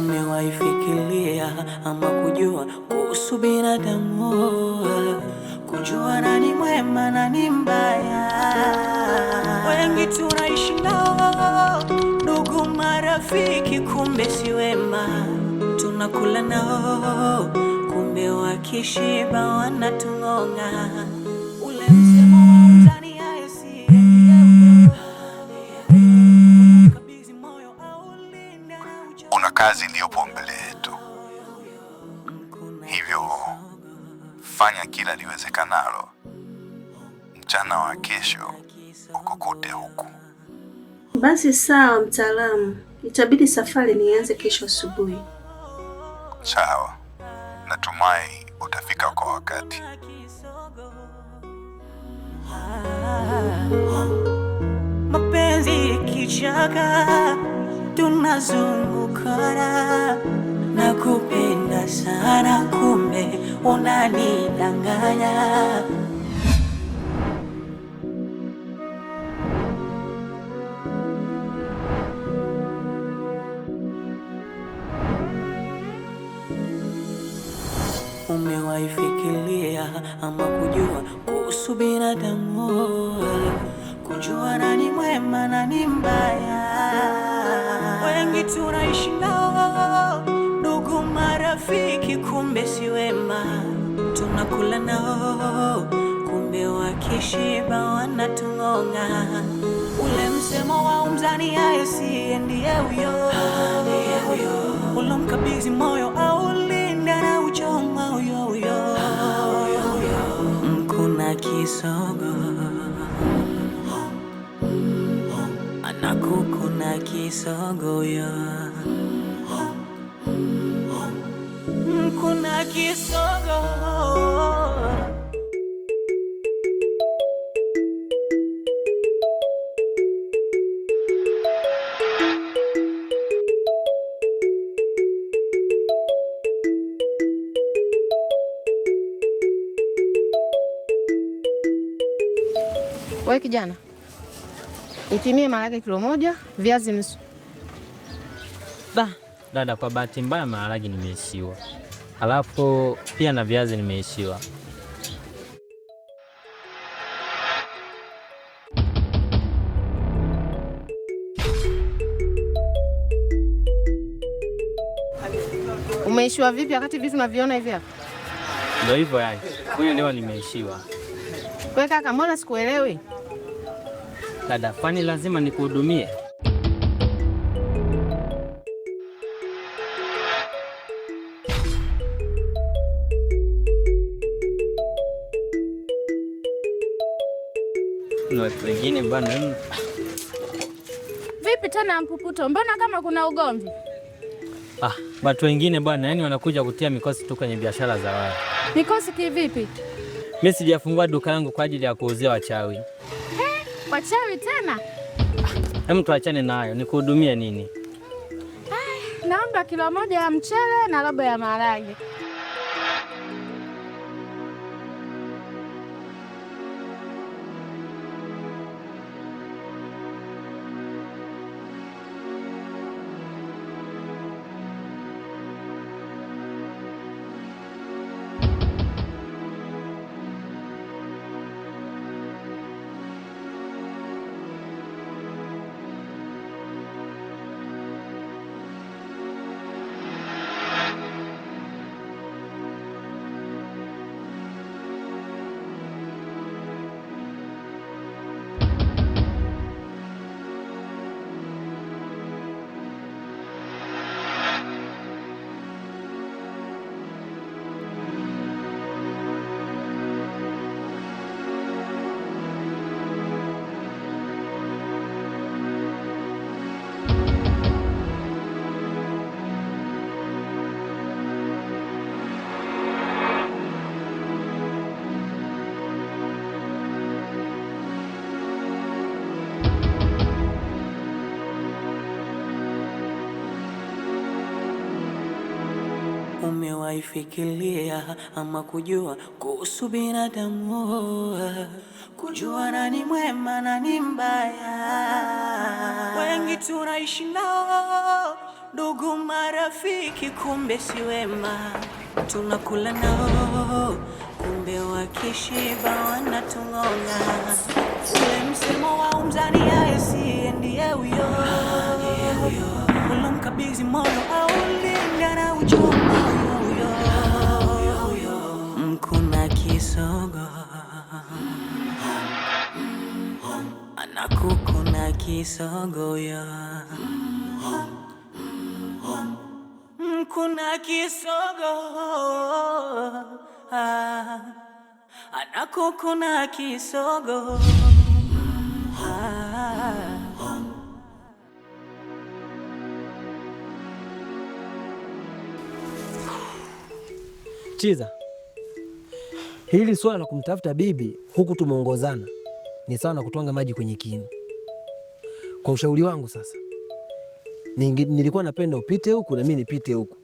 Umewaifikiria ama kujua kuhusu binadamu, kujua nani mwema nani mbaya? Wengi tunaishi nao, ndugu marafiki, kumbe si wema. Tunakula nao, kumbe wakishiba wanatung'ong'a. Ule msemo wa mtani hayasi kuna kazi iliyopo mbele yetu, hivyo fanya kila liwezekanalo mchana wa kesho ukokote huku. Basi sawa mtaalamu, itabidi safari nianze kesho asubuhi. Sawa, natumai utafika kwa wakati. Mapenzi kichaka, tunazungukana, na kupenda sana kumbe unanidanganya. Umewaifikiria ama kujua kuhusu binadamu, kujua nani mwema nani mbaya? Wengi tunaishi nao, ndugu marafiki, kumbe si wema. Tunakula nao, kumbe wakishiba wanatung'ong'a. Ule msemo wa mzani hayasi ndiye huyo, ulomkabidhi moyo aulinda na uchoma huyo. Mkuna kisogo anakukuna kisogo yo, mkuna kisogo. Wewe kijana, utimie maharage kilo moja, viazi nusu. Dada, kwa bahati mbaya maharage nimeishiwa. Alafu pia na viazi nimeishiwa. Umeishiwa vipi wakati vitu unaviona hivi hapa? Ndio hivyo yani. Huyu leo nimeishiwa. Wewe kaka, mbona sikuelewi? Dada, kwani lazima nikuhudumie? Watu wengine bwana. Vipi tena Mpuputo? Mbona kama kuna ugomvi? Watu wengine bwana, yani wanakuja kutia mikosi tu kwenye biashara za wao. Mikosi kivipi? Mimi sijafungua duka langu kwa ajili ya kuuzia wachawi. Wachawi tena? Hebu tuachane nayo, nikuhudumie nini? Naomba kilo moja ya mchele na robo ya maharage. Umewaifikiria ama kujua kuhusu binadamu, kujua nani mwema nani mbaya? Wengi tunaishi nao, ndugu marafiki kumbe si wema, tunakula nao kumbe wakishiba wanatung'ona. Ule msemo wa mzani aesi ndiye huyo, ulomkabidhi moyo aulinda na uchoma huyo. Mkuna kisogo anakukuna kisogo yo, mkuna kisogo anakukuna kisogo. Chiza, hili swala la kumtafuta bibi huku tumeongozana ni sawa na kutwanga maji kwenye kinu. Kwa ushauri wangu sasa, nilikuwa napenda upite huku na mimi nipite huku,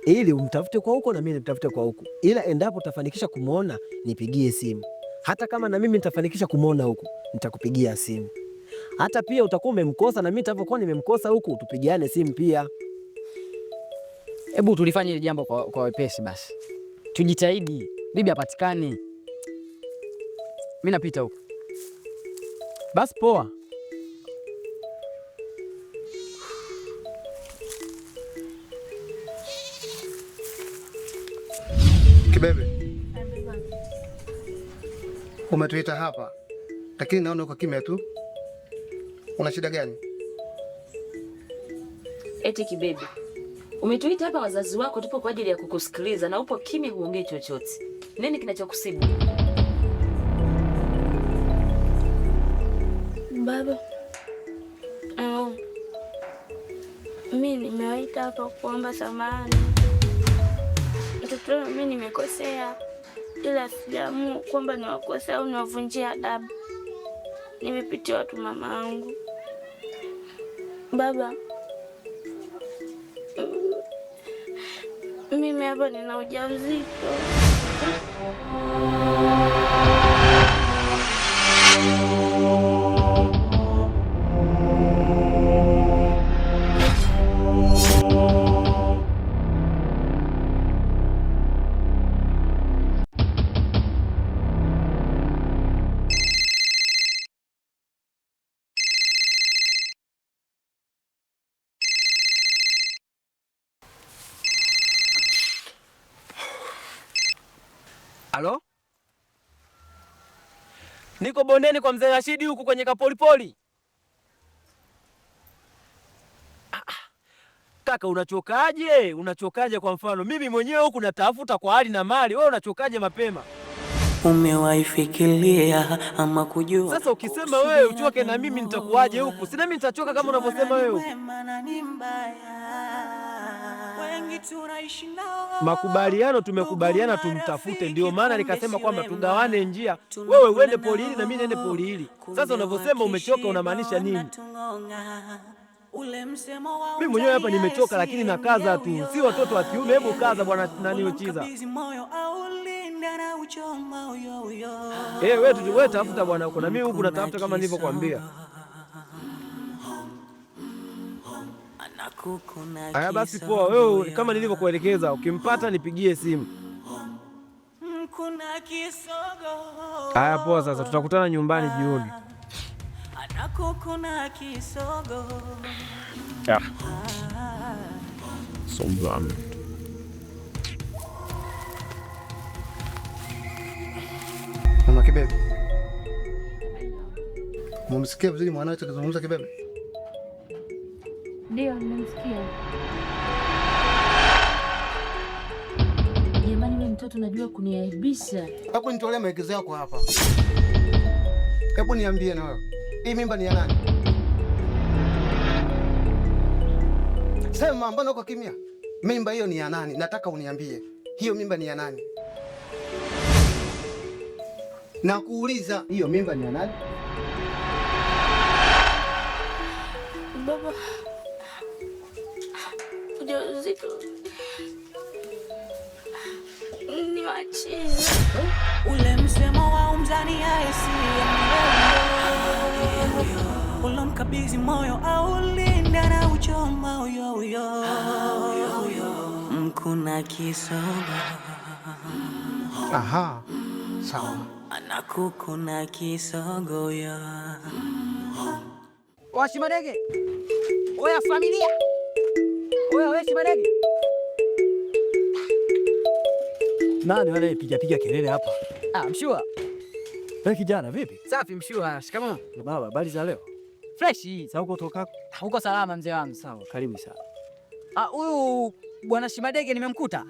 ili umtafute kwa huko na mimi nitafute kwa huku, ila endapo utafanikisha kumuona nipigie simu. Hata kama na mimi nitafanikisha kumuona huku nitakupigia simu. Hata pia utakuwa umemkosa na mimi nitapokuwa nimemkosa huku tupigiane simu pia. Hebu tulifanye hili jambo kwa wepesi basi. Tujitahidi bibi apatikane. Mimi napita huko. Basi poa. Kibebe, umetuita hapa lakini naona uko kimya tu. Una shida gani? Eti Kibebe, umetuita hapa wazazi wako tupo kwa ajili ya kukusikiliza na upo kimya, huongei chochote. Nini kinachokusibu? Baba, mimi nimewaita hapa kuomba samahani. Mtoto, mimi nimekosea, ila sijaamua kwamba niwakosea au niwavunjie adabu. Nimepitia watu mama yangu. Baba, mimi hapa nina ujauzito. Halo? Niko bondeni kwa mzee Rashidi huku kwenye kapolipoli. Kaka, unachokaje? Unachokaje kwa mfano? Mimi mwenyewe huku natafuta kwa hali na mali. Wewe unachokaje mapema? Umewaifikiria ama kujua? Sasa ukisema wewe uchoke na mimi nitakuaje huku? Sina mimi nitachoka kama unavyosema wewe. Makubaliano tumekubaliana tumtafute, ndio maana nikasema kwamba tugawane njia. Wewe uende poli hili na mimi niende poli hili. Sasa unavyosema umechoka unamaanisha nini? Mimi mwenyewe hapa nimechoka lakini nakaza tu. Si watoto wa kiume, hebu kaza bwana nani Chiza. Wewe tafuta bwana huko na mimi huku natafuta kama nilivyokuambia. Haya basi poa, wewe kama nilivyokuelekeza ukimpata nipigie simu. Haya poa, sasa tutakutana nyumbani jioni. Sombana. Mama Kibebe, mumsikia vizuri mwanao akizungumza Kibebe? Ndio, nimemsikia. Jamani, wewe mtoto unajua kuniaibisha. Hebu nitolee maegezo yako hapa. Hebu niambie na wewe. Hii mimba ni ya nani? Sema, mbona uko kimya? Mimba hiyo ni ya nani? Nataka uniambie. Hiyo mimba ni ya nani? Nakuuliza, hiyo mimba ni ya nani? Baba, ujauzito ni wa Chiza. Ule msemo wa mzani aesi ulomkabidhi moyo aulinda na anauchoma uyo mkuna kisogo. Aha, sawa. Anakukuna kisogo yo. Washimadege. Oya familia. Oya wewe Shimadege. Nani wale piga kelele hapa? Mshua. Wewe kijana vipi? Safi Mshua. Shikamoo. Baba, habari za leo? Fresh. Sasa uko kutoka? Uko salama mzee wangu. Sawa, karibu sana. Huyu bwana Shimadege nimemkuta.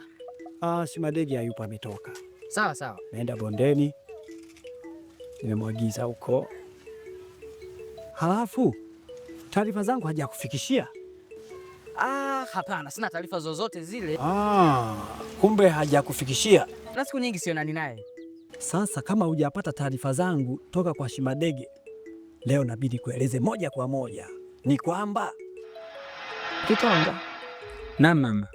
Shimadege hayupo, ametoka. Sawa. Naenda bondeni. Nimemwagiza huko. Halafu taarifa zangu hajakufikishia? Hapana, sina taarifa zozote zile. Kumbe hajakufikishia. Na siku nyingi sionani naye. Sasa kama hujapata taarifa zangu toka kwa Shimadege, leo nabidi kueleze moja kwa moja. Ni kwamba Kitonga. Na mama,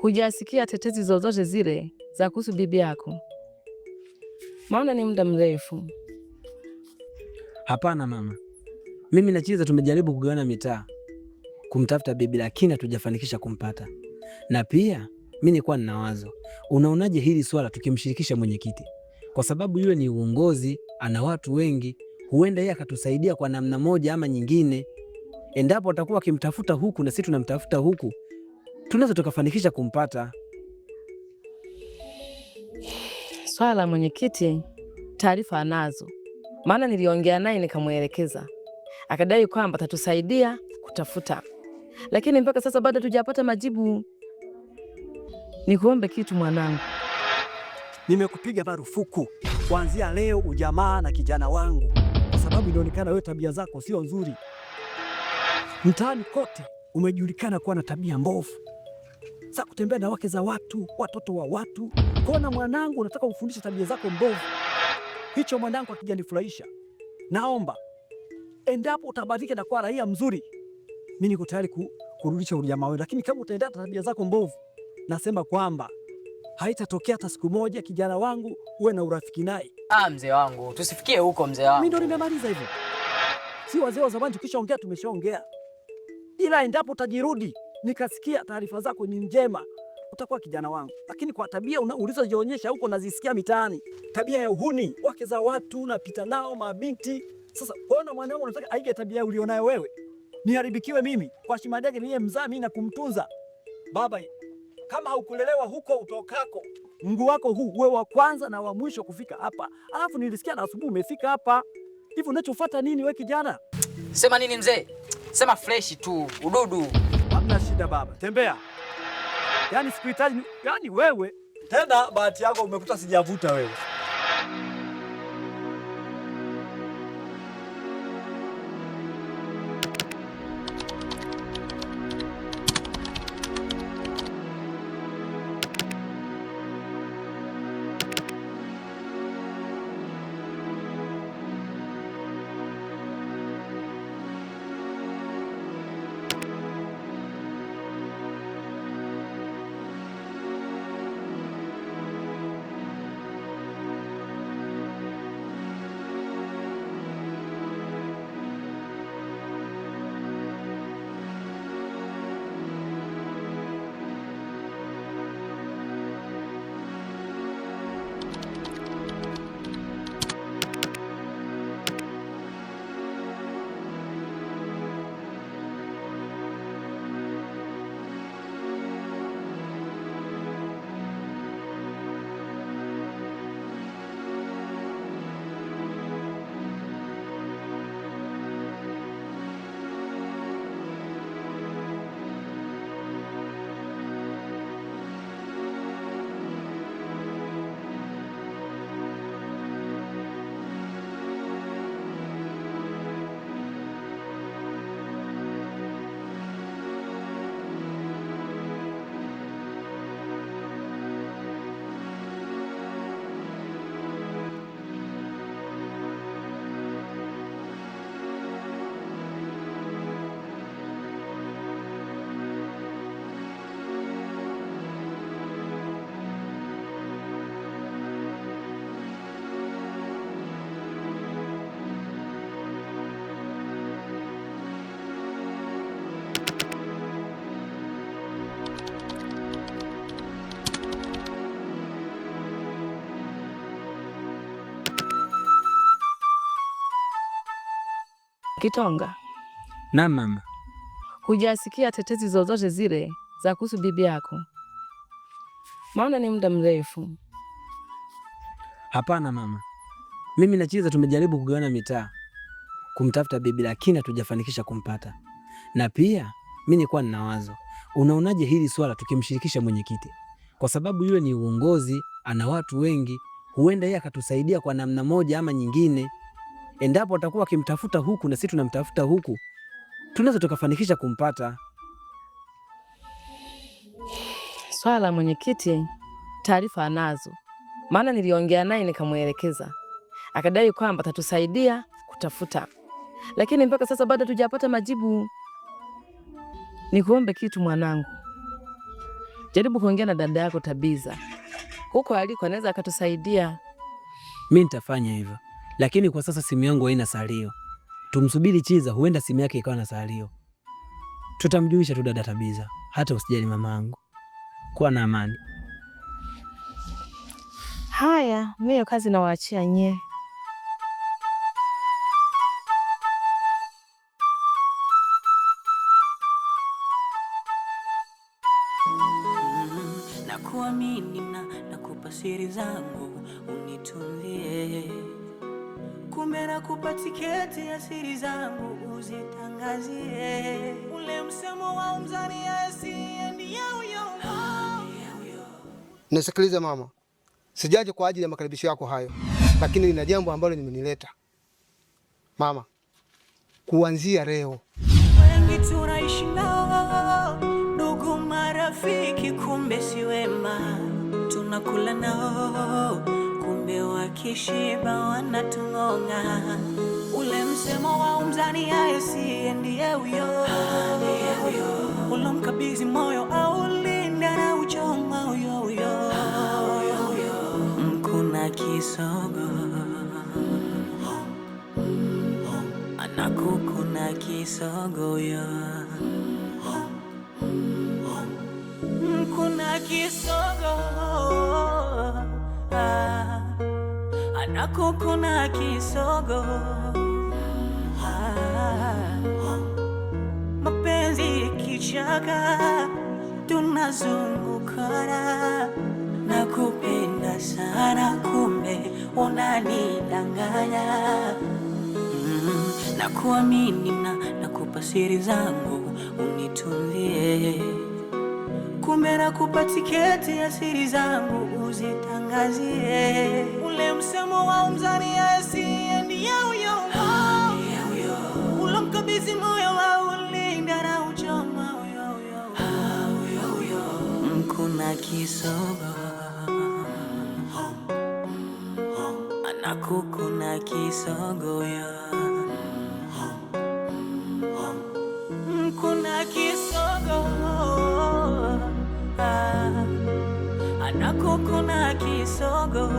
Hujasikia tetezi zozote zile za kuhusu bibi yako? Maana ni muda mrefu. hapana mama. Mimi na Chiza tumejaribu kugawana mitaa kumtafuta bibi, lakini hatujafanikisha kumpata. Na pia mimi nilikuwa nina wazo, unaonaje hili swala tukimshirikisha mwenyekiti? Kwa sababu yule ni uongozi, ana watu wengi, huenda yeye akatusaidia kwa namna moja ama nyingine. Endapo atakuwa akimtafuta huku na sisi tunamtafuta huku, tunaweza tukafanikisha kumpata. Swala la mwenyekiti, taarifa anazo. Maana niliongea naye nikamwelekeza. Akadai kwamba atatusaidia kutafuta. Lakini mpaka sasa bado hatujapata majibu. Nikuombe kitu mwanangu. Nimekupiga marufuku kuanzia leo ujamaa na kijana wangu, kwa sababu inaonekana wewe tabia zako sio nzuri. Mtaani kote umejulikana kuwa na tabia mbovu za kutembea na wake za watu, watoto wa watu. Kona mwanangu, unataka ufundishe tabia zako mbovu. Hicho mwanangu hakijanifurahisha. Naomba endapo utabadilika na kuwa raia mzuri, mimi niko tayari kurudisha ujamaa wewe, lakini kama utaendelea na tabia zako mbovu, nasema kwamba haitatokea hata siku moja kijana wangu uwe na urafiki naye. Mzee wangu, tusifikie huko mzee wangu. Mimi ndo nimemaliza hivyo. Si wazee wa zamani tukishaongea tumeshaongea. Ila endapo utajirudi nikasikia taarifa zako ni njema, utakuwa kijana wangu. Lakini kwa tabia ulizojionyesha huko nazisikia mitaani, tabia ya uhuni, wake za watu unapita nao mabinti. Sasa ona mwanangu, unataka aige tabia ulionayo wewe, niharibikiwe mimi kwa Shimadege niye mzaa mimi na kumtunza. Baba, kama haukulelewa huko utokako, mguu wako huu uwe wa kwanza na wa mwisho kufika hapa. Alafu nilisikia na asubuhi umefika hapa. Hivi unachofuata nini wewe kijana? Sema nini mzee? Sema fresh tu, ududu. Hamna shida baba, tembea. Yaani sikuhitaji, yaani wewe tena bahati yako umekuta sijavuta wewe. Kitonga. Na mama, hujasikia tetezi zozote zile za kuhusu bibi yako? Maana ni muda mrefu. Hapana mama, mimi na Chiza tumejaribu kugawana mitaa kumtafuta bibi, lakini hatujafanikisha kumpata. Na pia mimi nilikuwa nina wazo, unaonaje hili swala tukimshirikisha mwenyekiti? Kwa sababu yule ni uongozi, ana watu wengi, huenda yeye akatusaidia kwa namna moja ama nyingine. Endapo atakuwa akimtafuta huku na sisi tunamtafuta huku, tunaweza tukafanikisha kumpata. Swala la mwenyekiti taarifa anazo, maana niliongea naye nikamwelekeza, akadai kwamba atatusaidia kutafuta, lakini mpaka sasa bado hatujapata majibu. Nikuombe kitu mwanangu, jaribu kuongea na dada yako Tabiza, huko aliko anaweza akatusaidia. Mimi nitafanya hivyo, lakini kwa sasa simu yangu haina salio. Tumsubiri Chiza, huenda simu yake ikawa na salio. Tutamjulisha tu dada Tabiza, hata usijali mamangu. Kuwa na amani. Haya, mimi kazi nawaachia nyie. Nakuamini na nakupa siri zangu unitulie. Kumbe nakupa tiketi ya siri zangu uzitangazie. Ule msemo wa mzani ya ndiye huyo. Nisikilize mama, sijaje kwa ajili ya makaribisho yako hayo, lakini nina jambo ambalo nimenileta mama. Kuanzia leo wengi tunaishi nao, ndugu marafiki, kumbe si wema. Tunakula nao, kumbe wakishiba wanatung'onga. Ule msemo wa mzani ya ndiye huyo. Ulomkabidhi moyo au linda na uchoma huyo. Mkuna kisogo anakukuna kisogo yo. Mkuna kisogo anakukuna kisogo. Mapenzi kichaka tunazungukana, nakupenda sana kumbe unanidanganya. Nakuamini na nakupa siri zangu unitulie. Kumbe nakupa tiketi ya siri zangu uzitangazie. Ule msemo wa mzani ya ndiye huyo. Ulomkabidhi moyo wa ulinda na uchoma huyo. Mkuna kisogo anakukuna kisogo yo. Mkuna kisogo anakukuna kisogo.